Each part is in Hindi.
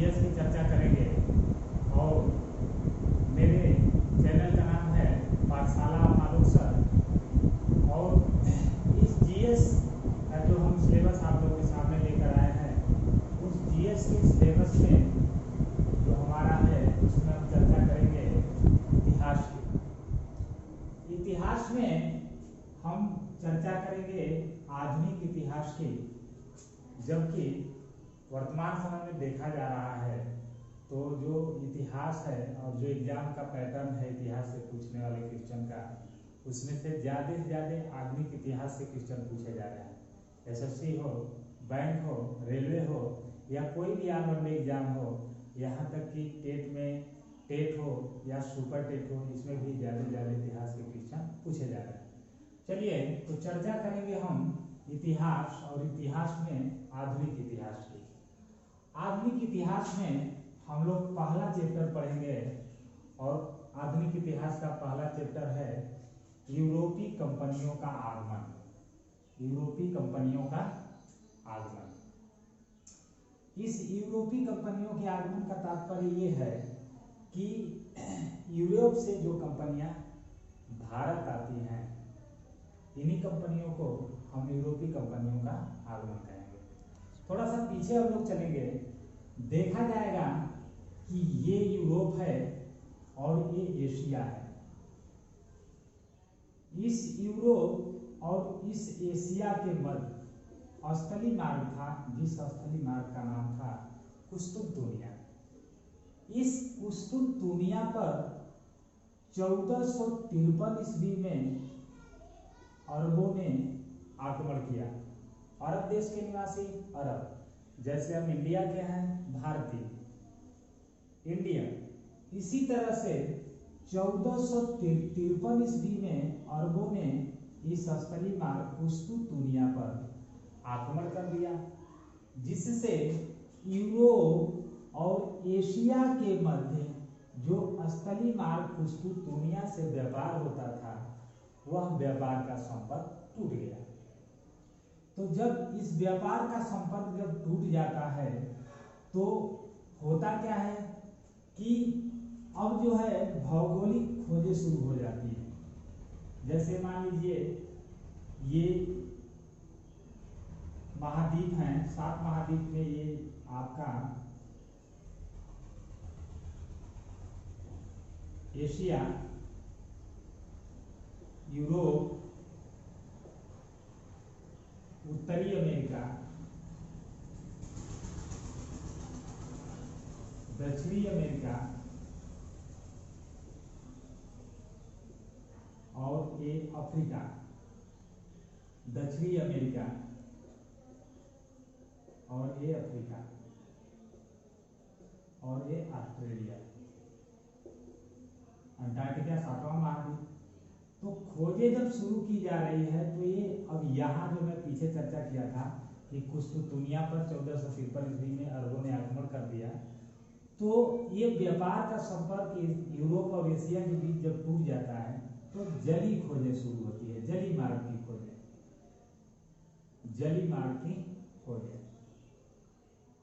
जीएस की चर्चा करेंगे। और मेरे चैनल का नाम है पाठशाला मालूम सर। और इस जीएस का जो हम सिलेबस आप लोगों के सामने लेकर आए हैं, उस जीएस के सिलेबस में जो हमारा है उसमें हम चर्चा करेंगे इतिहास की। इतिहास में हम चर्चा करेंगे आधुनिक इतिहास की, जबकि वर्तमान समय में देखा जा रहा है तो जो इतिहास है और जो एग्जाम का पैटर्न है इतिहास से पूछने वाले क्वेश्चन का, उसमें से ज़्यादा आधुनिक इतिहास से क्वेश्चन पूछे जा रहे हैं। एसएससी हो, बैंक हो, रेलवे हो या कोई भी ऑल इंडिया एग्जाम हो, यहाँ तक कि टेट हो या सुपर टेट हो, इसमें भी ज़्यादा इतिहास के क्वेश्चन पूछे जा रहे हैं। चलिए तो चर्चा करेंगे हम इतिहास और इतिहास में आधुनिक इतिहास की। आधुनिक इतिहास में हम लोग पहला चैप्टर पढ़ेंगे और आधुनिक इतिहास का पहला चैप्टर है यूरोपीय कंपनियों का आगमन। यूरोपीय कंपनियों का आगमन। इस यूरोपीय कंपनियों के आगमन का तात्पर्य ये है कि यूरोप से जो कंपनियां भारत आती हैं, इन्हीं कंपनियों को हम यूरोपीय कंपनियों का आगमन कहेंगे। थोड़ा सा पीछे हम लोग चलेंगे, देखा जाएगा कि ये यूरोप है और ये एशिया है। इस यूरोप और इस एशिया के मध्य स्थली मार्ग था, जिस स्थली मार्ग का नाम था कुस्तुनतुनिया। इस कुस्तुनतुनिया पर 1453 ईस्वी में अरबों ने आक्रमण किया। अरब देश के निवासी अरब, जैसे हम इंडिया के हैं भारतीय, इंडियन, इसी तरह से 1453 ईस्वी में अरबों ने इस स्थलीय मार्ग कुस्तुनतुनिया पर आक्रमण कर दिया, जिससे यूरोप और एशिया के मध्य जो स्थलीय मार्ग कुस्तुनतुनिया से व्यापार होता था, वह व्यापार का संपर्क टूट गया। तो जब इस व्यापार का संपर्क जब टूट जाता है तो होता क्या है कि अब जो है भौगोलिक खोजें शुरू हो जाती है। जैसे मान लीजिए ये महाद्वीप हैं, 7 महाद्वीप में ये आपका एशिया, यूरोप, उत्तरी अमेरिका, दक्षिणी अमेरिका और ये अफ्रीका, दक्षिणी अमेरिका और ये अफ्रीका और ये ऑस्ट्रेलिया, अंटार्कटिका 7वां महाद्वीप। तो खोजें जब शुरू की जा रही है तो ये अब यहाँ जो मैं पीछे चर्चा किया था कि कुस्तुनतुनिया पर 1453 ईस्वी में अरबों ने आक्रमण कर दिया, तो ये व्यापार का संपर्क यूरोप और एशिया के बीच जब टूट जाता है तो जली खोजें शुरू होती है, जली मार्ग की खोजें, जली मार्ग की खोजें।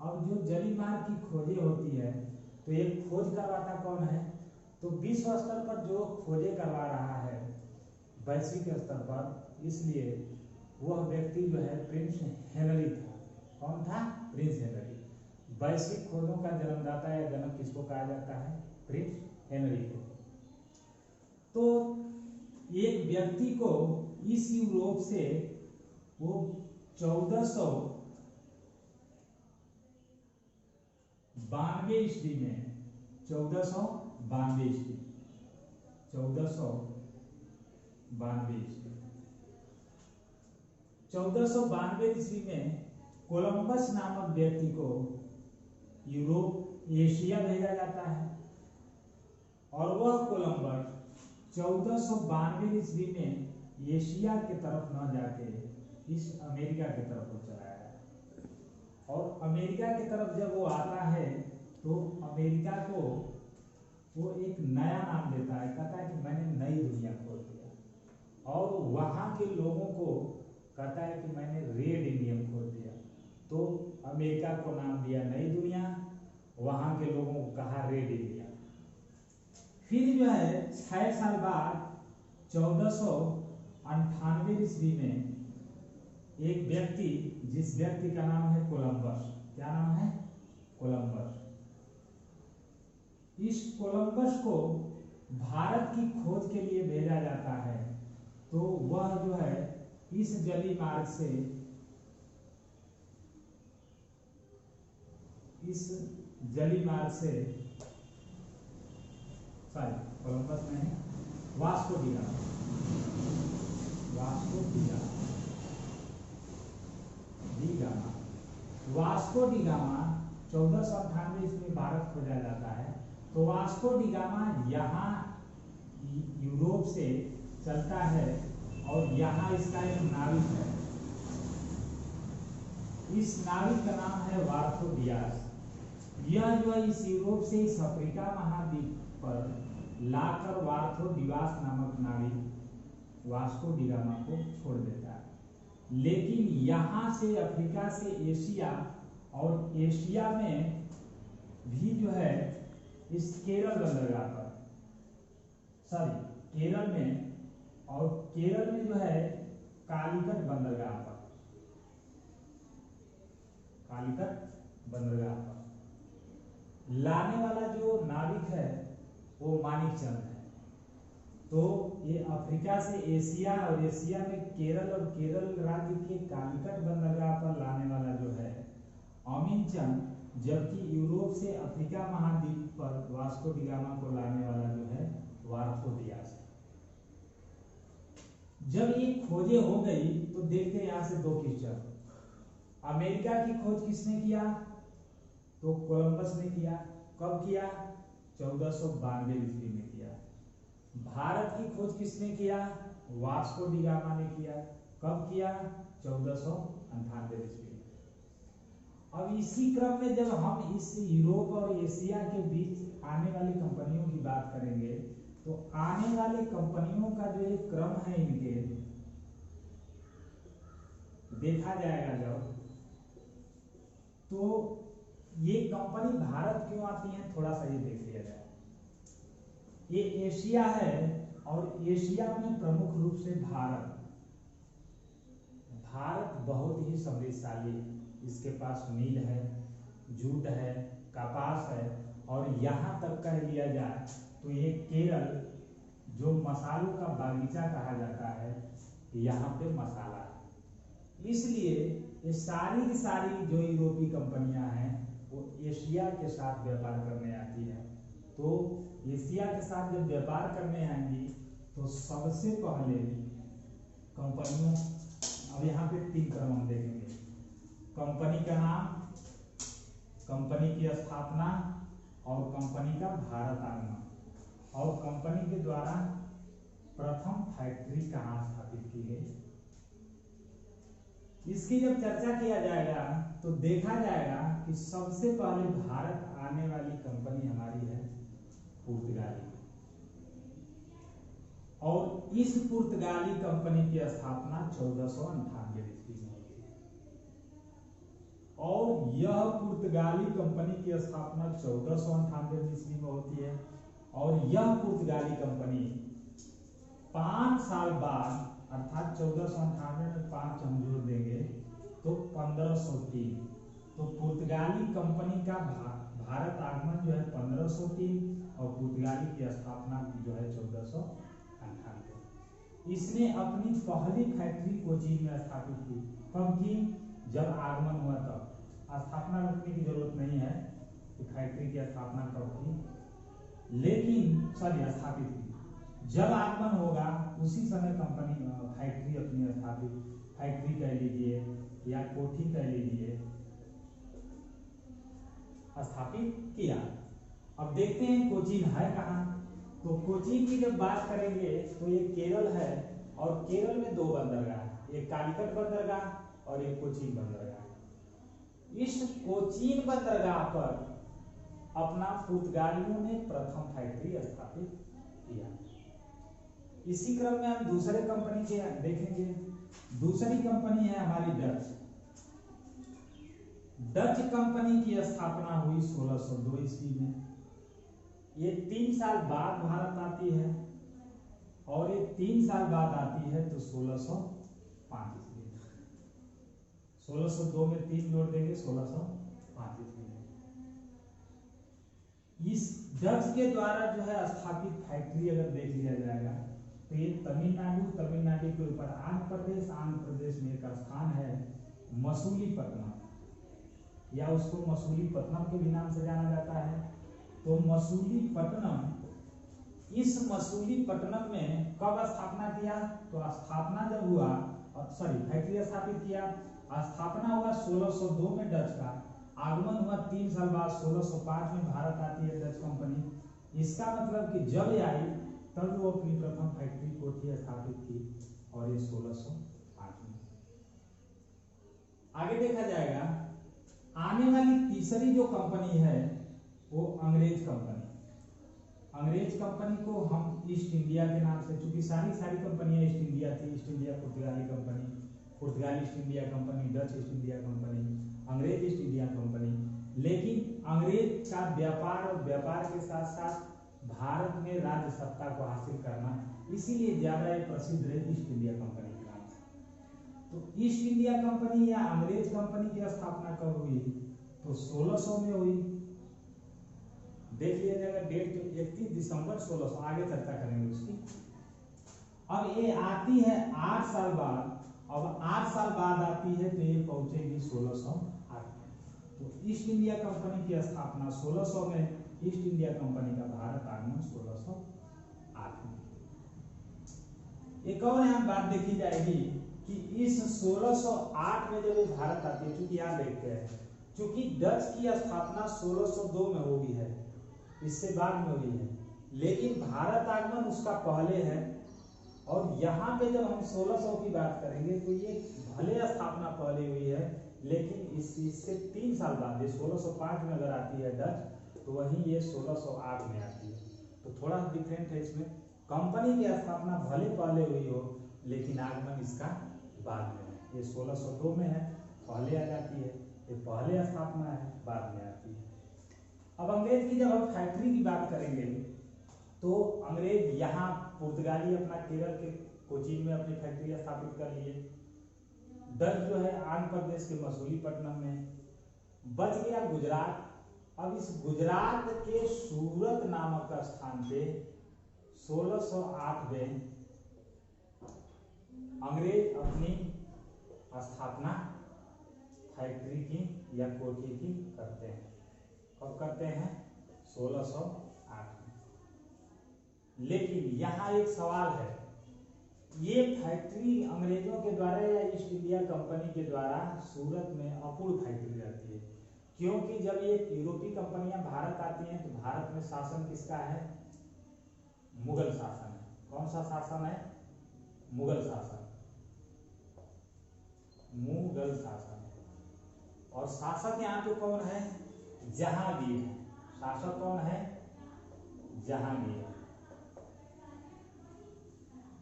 अब जो जली मार्ग की खोजें होती है तो ये खोज करवाता कौन है? तो विश्व स्तर पर जो खोजें करवा रहा है वैश्विक स्तर पर, इसलिए वह व्यक्ति जो है प्रिंस हेनरी था। कौन था? Prince Henry. वैश्विक खोजों का जन्मदाता या जनक किसको कहा जाता है? प्रिंस हेनरी को। तो एक व्यक्ति को इस यूरोप से वो 1492 ईस्वी में, 1492 ईस्वी, 1492 ईस्वी में कोलंबस नामक व्यक्ति को यूरोप, एशिया भेजा जाता है और वह कोलंबस 1492 ईस्वी में एशिया की तरफ न जाके इस अमेरिका की तरफ वो चला आया। और अमेरिका की तरफ जब वो आता है तो अमेरिका को वो एक नया नाम देता है, कहता है कि मैंने नई दुनिया खोज दिया। और वहाँ के लोगों को कहता है कि मैंने रेड इंडियन खोज दिया। तो अमेरिका को नाम दिया नई दुनिया, वहां के लोगों को कहा रेड इंडिया। फिर जो है 6 साल बाद 1498 ईस्वी में एक व्यक्ति, जिस व्यक्ति का नाम है कोलंबस, क्या नाम है? कोलंबस। इस कोलंबस को भारत की खोज के लिए भेजा जाता है, तो वह जो है इस जली मार्ग से, सॉरी कोलंबस नहीं, Vasco D gamma, Vasco D gamma 1498 ईस्वी भारत खोजा जाता है। तो वास्को डी गामा यहाँ यूरोप से चलता है और यहाँ इसका एक नाविक है, इस नाविक का नाम है वार्थो डियास। यह जो है इस यूरोप से इस अफ्रीका महाद्वीप पर लाकर वार्थो डियास नामक नाविक वास्को डी गामा को छोड़ देता है। लेकिन यहाँ से अफ्रीका से एशिया, और एशिया में भी जो है इस केरल बंदरगाह पर, सॉरी केरल में, और केरल में जो है कालीकट बंदरगाह पर, लाने वाला जो नाविक है वो मानिकचंद है। तो ये अफ्रीका से एशिया और एशिया में केरल और केरल राज्य के कालीकट बंदरगाह पर लाने वाला जो है अमीनचंद, जबकि यूरोप से अफ्रीका महाद्वीप पर वास्को डी गामा को लाने वाला जो है वार्थो डियास है। जब ये खोजें हो गई तो देखते हैं यहां से दो क्वेश्चन। अमेरिका की खोज किसने किया? तो कोलंबस ने किया। कब किया? 1492 ईस्वी में किया। भारत की खोज किसने किया? वास्को डी गामा ने किया। कब किया? 1498 ईस्वी में। अब इसी क्रम में जब हम इस यूरोप और एशिया के बीच आने वाली कंपनियों की बात करेंगे, तो आने वाली कंपनियों का जो एक क्रम है इनके देखा जाएगा जब, तो ये कंपनी भारत क्यों आती है थोड़ा सा ये देख लिया जाए। ये एशिया है और एशिया में प्रमुख रूप से भारत बहुत ही समृद्धशाली है। इसके पास नील है, जूट है, कपास है, और यहाँ तक कह लिया जाए तो ये केरल जो मसालों का बागीचा कहा जाता है, यहाँ पे मसाला है। इसलिए ये सारी की सारी जो यूरोपीय कंपनियां हैं वो एशिया के साथ व्यापार करने आती है। तो एशिया के साथ जब व्यापार करने आएंगी तो सबसे पहले कंपनियों, अब यहाँ पे 3 क्रम हम देखेंगे। कंपनी का नाम, कंपनी की स्थापना, और कंपनी का भारत आगमन, और कंपनी के द्वारा प्रथम फैक्ट्री कहाँ स्थापित की गई। इसकी जब चर्चा किया जाएगा तो देखा जाएगा कि सबसे पहले भारत आने वाली कंपनी हमारी है पुर्तगाली, और इस पुर्तगाली कंपनी की स्थापना 1498 ईस्वी में होती है। और यह पुर्तगाली कंपनी की स्थापना 1498 ईस्वी में होती है, और यह पुर्तगाली कंपनी 5 साल बाद, अर्थात 1498 में 5 हम जोड़ देंगे तो 1503, तो पुर्तगाली कंपनी का भारत आगमन जो है 1503, और पुर्तगाली की स्थापना जो है 1498। इसने अपनी पहली फैक्ट्री कोचीन में स्थापित की। कब की? जब आगमन हुआ तब। स्थापना रखने की जरूरत नहीं है कि फैक्ट्री की स्थापना कब की, लेकिन स्थापित की। जब आगमन होगा उसी समय कंपनी फैक्ट्री अपनी फैक्ट्री कह लीजिए या कोठी कह लीजिए, स्थापित किया। अब देखते हैं कोचीन है कहाँ। तो कोचीन की जब बात करेंगे तो ये केरल है, और केरल में 2 बंदरगाह, एक कालीकट बंदरगाह और एक कोचीन बंदरगाह। इस कोचीन बंदरगाह पर अपना पुर्तगालियों ने प्रथम फैक्ट्री स्थापित किया। इसी क्रम में हम दूसरे कंपनी के देखेंगे। दूसरी कंपनी है हमारी डच। डच कंपनी की स्थापना हुई 1602 ईस्वी में। ये 3 साल बाद भारत आती है और ये 3 साल बाद आती है तो 1605 ईस्वी में। 1602 में 3 जोड़ देंगे 1605 ईस्वी में। इस डच के द्वारा जो है स्थापित फैक्ट्री अगर देख लिया जाएगा तो ये तमिलनाडु के ऊपर आंध्र प्रदेश में एक स्थान है मसूलीपट्टनम, या उसको मसूलीपट्टनम के भी नाम से जाना जाता है। तो मसूलीपट्टनम, इस मसूलीपट्टनम में कब स्थापना किया? तो स्थापना जब हुआ, फैक्ट्री स्थापित किया, स्थापना हुआ 1602 में डच का, आगमन हुआ 3 साल बाद 1605 में भारत आती है डच कंपनी। इसका मतलब कि जब ये आई तब वो अपनी प्रथम फैक्ट्री कोठी स्थापित की और ये 1608 में। आगे देखा जाएगा, आने वाली तीसरी जो कंपनी है वो अंग्रेज कंपनी। अंग्रेज कंपनी को हम ईस्ट इंडिया के नाम से, चूंकि सारी कंपनियां ईस्ट इंडिया थी, ईस्ट इंडिया पुर्तगाली कंपनी, पुर्तगाल East India company, Dutch East India company, अंग्रेज ईस्ट इंडिया कंपनी। लेकिन अंग्रेज का व्यापार और व्यापार के साथ साथ भारत में राज्य सत्ता को हासिल करना, इसीलिए ज्यादा प्रसिद्ध रही ईस्ट इंडिया कंपनी के नाम से। तो ईस्ट इंडिया कंपनी या अंग्रेज कंपनी की स्थापना कब हुई? तो 1600 में हुई। देख लिया जाएगा डेट, तो 31 दिसंबर 1600। आगे चर्चा करेंगे उसकी। अब ये आती है 8 साल बाद, अब 8 साल बाद आती है तो ये पहुंचेगी 1608 में। तो ईस्ट इंडिया कंपनी की स्थापना 1600 में, ईस्ट इंडिया कंपनी का भारत आगमन 1608 में। एक और यहाँ बात देखी जाएगी कि इस 1608 में जब ये भारत आती है, चूंकि यहाँ देखते हैं, चूंकि डच की स्थापना 1602 में हुई है, इससे बाद में हुई है, लेकिन भारत आगमन उसका पहले है। और यहाँ पे जब हम 1600 की बात करेंगे तो ये भले स्थापना पहले हुई है, लेकिन इससे 3 साल बाद, ये 1605 में अगर आती है डच, तो वहीं ये 1608 में आती है। तो थोड़ा डिफरेंट है इसमें। कंपनी की स्थापना भले पहले हुई हो, लेकिन आगमन इसका बाद में है। ये 1602 में है, पहले आ जाती है, ये पहले स्थापना है, बाद में आती है। अब अंग्रेज की जब हम फैक्ट्री की बात करेंगे तो अंग्रेज यहाँ पुर्तगाली अपना केरल के कोचीन में अपनी फैक्ट्री स्थापित कर लिए। डच जो है आंध्र प्रदेश के मसूलीपट्टनम में। बच गया गुजरात। अब इस गुजरात के सूरत नामक स्थान पे 1608 में अंग्रेज अपनी स्थापना फैक्ट्री की या कोठी की करते हैं। कब करते हैं? 1608 में। लेकिन यहाँ एक सवाल है, ये फैक्ट्री अंग्रेजों के द्वारा या ईस्ट इंडिया कंपनी के द्वारा सूरत में अपूर्ण फैक्ट्री रहती है, क्योंकि जब ये यूरोपीय कंपनियां भारत आती हैं तो भारत में शासन किसका है? मुगल शासन है। कौन सा शासन है? मुगल शासन। मुगल शासन। और शासक यहाँ पे कौन है? जहांगीर है। शासक कौन है? जहांगीर।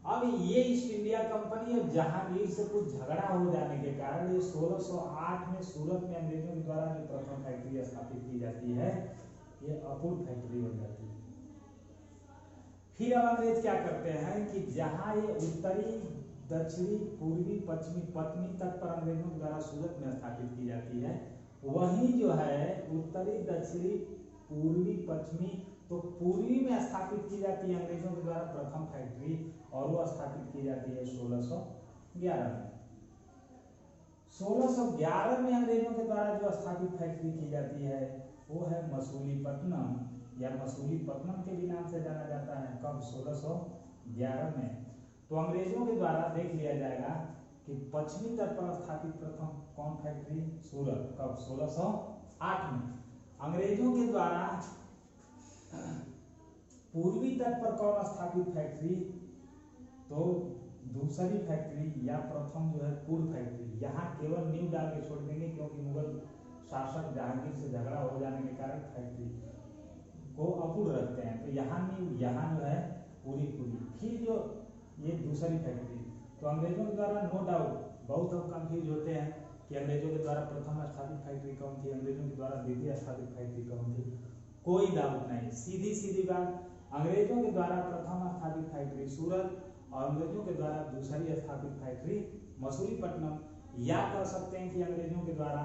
अब ये ईस्ट इंडिया कंपनी और जहांगीर से कुछ झगड़ा हो जाने के कारण ये 1608 में सूरत में अंग्रेजों के द्वारा जो प्रथम फैक्ट्री स्थापित की जाती है, ये अपूर्ण फैक्ट्री हो जाती है। फिर अब अंग्रेज क्या करते हैं कि जहां ये उत्तरी, दक्षिणी, पूर्वी, पश्चिमी तट पर अंग्रेजों के द्वारा सूरत में स्थापित की जाती है, वहीं जो है उत्तरी, दक्षिणी, पूर्वी, पश्चिमी, तो पूर्वी में स्थापित की जाती है अंग्रेजों के द्वारा प्रथम फैक्ट्री, और वो स्थापित की जाती है 1611 में। 1611 में अंग्रेजों के द्वारा जो स्थापित फैक्ट्री की जाती है वो है मसूलीपट्टनम, या मसूलीपट्टनम के भी नाम से जाना जाता है। कब? 1611 में। तो अंग्रेजों के द्वारा देख लिया जाएगा कि पश्चिमी तट पर स्थापित प्रथम कौन फैक्ट्री? सूरत। कब? 1608 में। अंग्रेजों के द्वारा पूर्वी तट पर कौन स्थापित फैक्ट्री? तो दूसरी फैक्ट्री या प्रथम जो है पूर्व फैक्ट्री। यहाँ केवल न्यू डाल के छोड़ देंगे, क्योंकि मुगल शासक जहांगीर से झगड़ा हो जाने के कारण फैक्ट्री को अपूर्ण रखते हैं। तो यहाँ न्यू, यहाँ जो है पूरी। फिर जो ये दूसरी फैक्ट्री, तो अंग्रेजों के द्वारा नो डाउट बहुत लोग कंफ्यूज होते हैं कि अंग्रेजों के द्वारा प्रथम स्थापित फैक्ट्री कौन थी, अंग्रेजों के द्वारा द्वितीय स्थापित फैक्ट्री कौन थी, कोई डाउट नहीं। सीधी सीधी बात, अंग्रेजों के द्वारा प्रथम स्थापित फैक्ट्री सूरत और अंग्रेजों के द्वारा दूसरी स्थापित फैक्ट्री मसूलीपट्टनम। या कह सकते हैं कि अंग्रेजों के द्वारा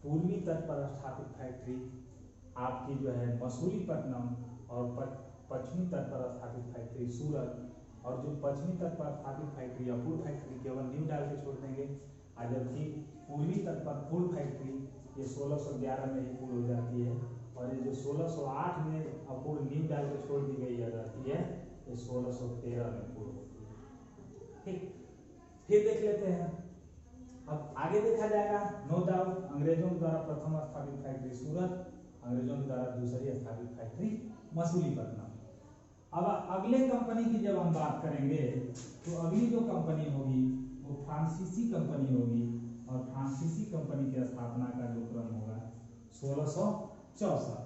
पूर्वी तट पर स्थापित फैक्ट्री आपकी जो है मसूलीपट्टनम और पश्चिमी तट पर स्थापित फैक्ट्री सूरत। और जो पश्चिमी तट पर स्थापित फैक्ट्री अपूर्व फैक्ट्री केवल नींव डाल के छोड़ देंगे, और जबकि पूर्वी तट पर पूर्व फैक्ट्री ये 1611 में ही पूर्ण हो जाती है, और ये जो 1608 में अपूर्व नींव डाल के छोड़ दी गई जाती है, ये 1613 में पूर्ण होती है। ठीक, फिर देख लेते हैं, अब आगे देखा जाएगा। नो डाउट अंग्रेजों के द्वारा प्रथम स्थापित फैक्ट्री सूरत, अंग्रेजों के द्वारा दूसरी स्थापित फैक्ट्री मसूलीपट्टनम। अब अगले कंपनी की जब हम बात करेंगे तो अगली जो कंपनी होगी वो फ्रांसीसी कंपनी होगी, और फ्रांसीसी कंपनी की स्थापना का जो क्रम होगा 1664।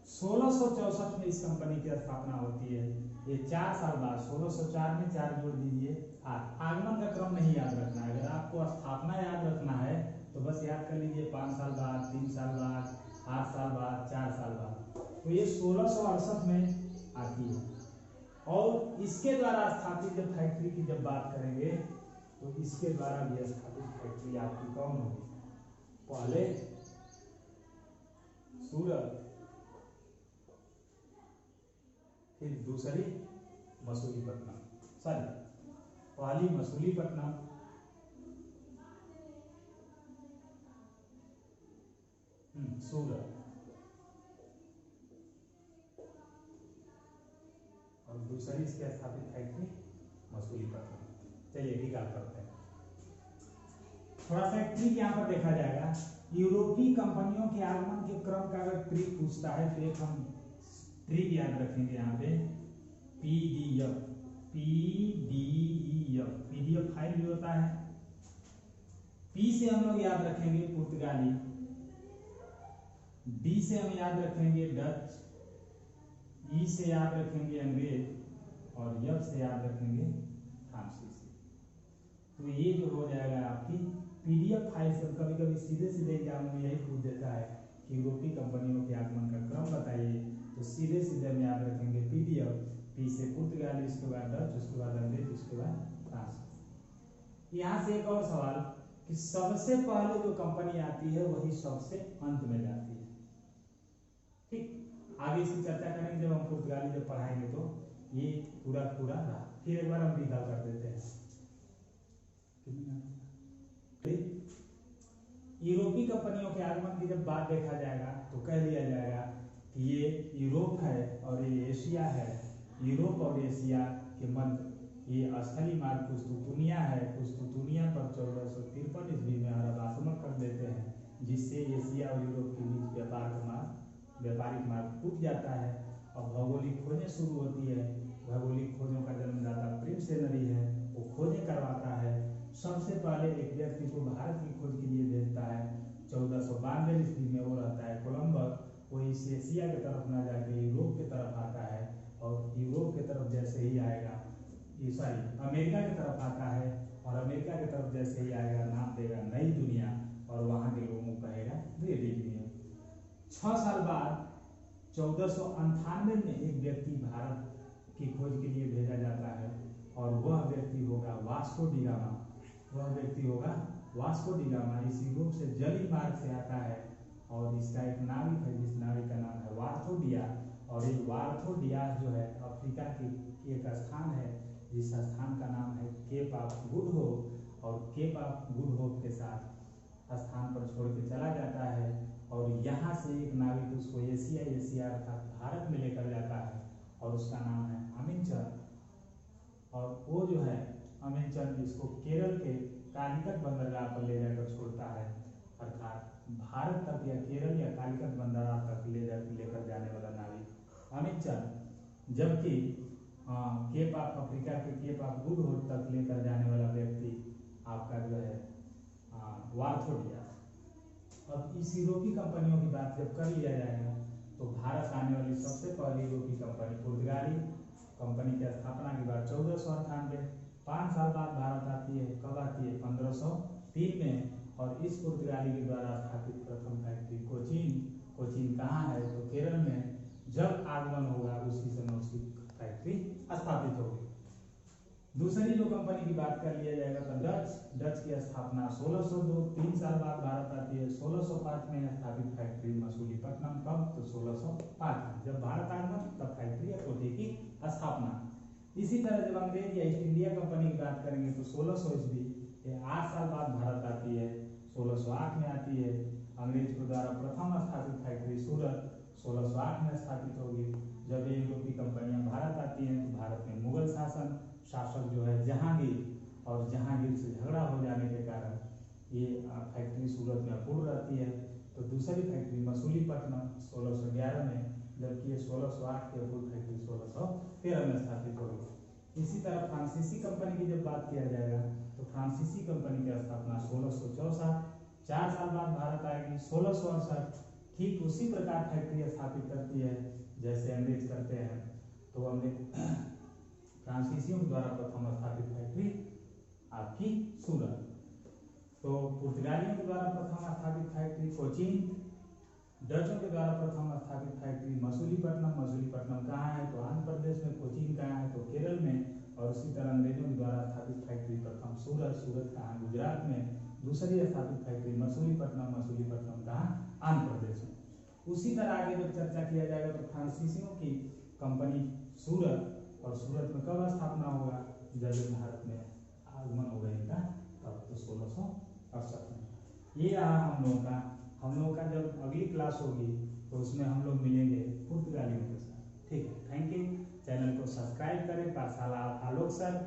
1664 में इस कंपनी की स्थापना होती है। ये 4 साल बाद 1604 में 4 जोड़ दीजिए 8। आगमन का क्रम नहीं याद रखना है, अगर आपको स्थापना याद रखना है तो बस याद कर लीजिए 5 साल बाद, 3 साल बाद, 8 साल बाद, 4 साल बाद। तो ये 1668 में आती है। और इसके द्वारा स्थापित जब फैक्ट्री की जब बात करेंगे तो इसके द्वारा भी स्थापित फैक्ट्री आपकी कौन होगी, पहले सूरत, फिर दूसरी मसूलीपट्टनम, सॉरी पहली मसूलीपट्टनम, सूरत, और दूसरी इसके स्थापित फैक्ट्री मसूलीपट्टनम। चलिए निकाल करते हैं। थोड़ा सा ट्रिक यहाँ पर देखा जाएगा। यूरोपीय कंपनियों के आगमन के क्रम का अगर ट्रिक पूछता है तो एक हम ट्रिक याद रखेंगे यहाँ पे, पीडीएफ। पीडीएफ फाइल भी होता है। पी से हम लोग याद रखेंगे पुर्तगाली, डी से हम याद रखेंगे डच, ई से याद रखेंगे अंग्रेज, और एफ से याद रखेंगे फ्रांसीसी। तो ये जो हो जाएगा आपकी पीडीएफ फाइल से। कभी कभी सीधे सीधे एग्जाम में यही पूछ देता है कि यूरोपीय कंपनियों के आगमन का क्रम बताइए, तो सीधे सीधे हम याद रखेंगे पीडीएफ। पी से पुर्तगाली, उसके बाद डच, उसके बाद अंग्रेज, उसके बाद फ्रांसीसी। यहाँ से एक और सवाल कि सबसे पहले जो कंपनी आती है वही सबसे अंत में जाती है। ठीक, आगे इसकी चर्चा करेंगे जब हम पुर्तगाली जब पढ़ाएंगे, तो ये पूरा रहा। फिर एक बार हम रिकॉल कर देते हैं। यूरोपीय कंपनियों के आगमन की जब बात देखा जाएगा तो कह लिया जाएगा कि ये यूरोप है और ये एशिया है। यूरोप और एशिया के मध्य ये स्थलीय मार्ग कुस्तुतुनिया है। कुस्तुतुनिया पर 1453 ईस्वी में अरब आक्रमण कर देते हैं, जिससे एशिया और यूरोप के बीच व्यापारिक मार्ग टूट जाता है। और भौगोलिक खोजें शुरू होती है। भौगोलिक खोजों का जन्मदाता प्रिंस हेनरी है, वो खोजें करवाता है। सबसे पहले एक व्यक्ति को भारत की खोज के लिए भेजता है 1492 ईस्वी में, वो रहता है कोलंबस। वो इस एशिया की तरफ ना जाके यूरोप की तरफ आता है, और यूरोप की तरफ जैसे ही आएगा, अमेरिका की तरफ आता है, और अमेरिका की तरफ जैसे ही आएगा नाम देगा नई दुनिया, और वहाँ के लोगों को कहेगा रेडी दुनिया। 6 साल बाद 1498 में एक व्यक्ति भारत की खोज के लिए भेजा जाता है, और वह व्यक्ति होगा वास्को डी गामा। वह व्यक्ति होगा वास्को डी गामा। इस यूरोप से जलीय मार्ग से आता है, और इसका एक नाविक है जिस नाविक का नाम है वार्थो डियास। और ये वार्थो डियास जो है अफ्रीका की एक स्थान है जिस स्थान का नाम है केप ऑफ गुड होप। और केप ऑफ गुड होप के साथ स्थान पर छोड़ के चला जाता है, और यहाँ से एक नाविक उसको एशिया अर्थात भारत में लेकर जाता है, और उसका नाम है अमिनचंद। और वो जो है अमिनचंद इसको केरल के कालीकट बंदरगाह पर ले जाकर छोड़ता है, अर्थात भारत तक या केरल या कालीकट बंदरगाह तक लेकर जाने वाला नाविक अमिनचंद। जबकि केप ऑफ अफ्रीका के केप ऑफ गुड होप तक लेकर जाने वाला व्यक्ति आपका जो है वार्थो डियास। अब इस यूरोपीय कंपनियों की बात जब कर लिया जाएगा तो भारत आने वाली सबसे पहली यूरोपीय कंपनी पुर्तगाली कंपनी की स्थापना के बाद 1498, 5 साल बाद भारत आती है। कब आती है? 1503 में। और इस पुर्तगाली के द्वारा स्थापित प्रथम फैक्ट्री कोचीन कहाँ है तो केरल में जब आगमन होगा उसी समय उसकी फैक्ट्री स्थापित होगी। दूसरी जो कंपनी की बात कर लिया जाएगा तो डच की स्थापना 1602, 3 साल बाद भारत आती है। 1605 में स्थापित फैक्ट्री मसूलीपट्टनम, कब तो 1605 में जब भारत आगमन तब फैक्ट्री या कोठी की स्थापना। इसी तरह जब अंग्रेज या ईस्ट इंडिया कंपनी की बात करेंगे तो 1600 ईस्वी 8 साल बाद भारत आती है। 1608 में आती है। अंग्रेज के द्वारा प्रथम स्थापित फैक्ट्री सूरत 1608 में स्थापित होगी। जब ये यूरोपीय कंपनियां भारत आती हैं तो भारत में मुगल शासक जो है जहांगीर, और जहांगीर से झगड़ा हो जाने के कारण ये फैक्ट्री सूरत में अपूर्ण रहती है। तो दूसरी फैक्ट्री मसूलीपट्टनम 1611 में, जबकि ये 1608 की अपूर्ण फैक्ट्री 1613 में स्थापित होगी। इसी तरह फ्रांसीसी कंपनी की जब बात किया जाएगा तो फ्रांसीसी कंपनी की स्थापना 1664, 4 साल बाद भारत आएगी। 1668 ठीक उसी प्रकार फैक्ट्री स्थापित करती है जैसे अंग्रेज करते हैं। तो अंग्रेज फ्रांसीसियों के द्वारा प्रथम स्थापित फैक्ट्री आपकी सूरत। तो पुर्तगालियों के द्वारा प्रथम स्थापित फैक्ट्री कोचीन, डचों के द्वारा प्रथम स्थापित फैक्ट्री मसूलीपट्टनम कहाँ है तो आंध्र प्रदेश में, कोचीन कहाँ है तो केरल में, और उसी तरह अंग्रेजों के द्वारा स्थापित फैक्ट्री प्रथम सूरत कहाँ गुजरात में, दूसरी स्थापित फैक्ट्री मसूलीपट्टनम कहाँ आंध्र प्रदेश में। उसी तरह आगे जब चर्चा किया जाएगा तो फ्रांसीसियों की कंपनी सूरत, और सूरत में कब स्थापना होगा जब भारत में आगमन होगा इनका तब तो 1668 में। ये रहा हम लोगों का जब अगली क्लास होगी तो उसमें हम लोग मिलेंगे पुर्तगालियों के साथ। ठीक है, थैंक यू। चैनल को सब्सक्राइब करें, पाठशाला आलोक सर।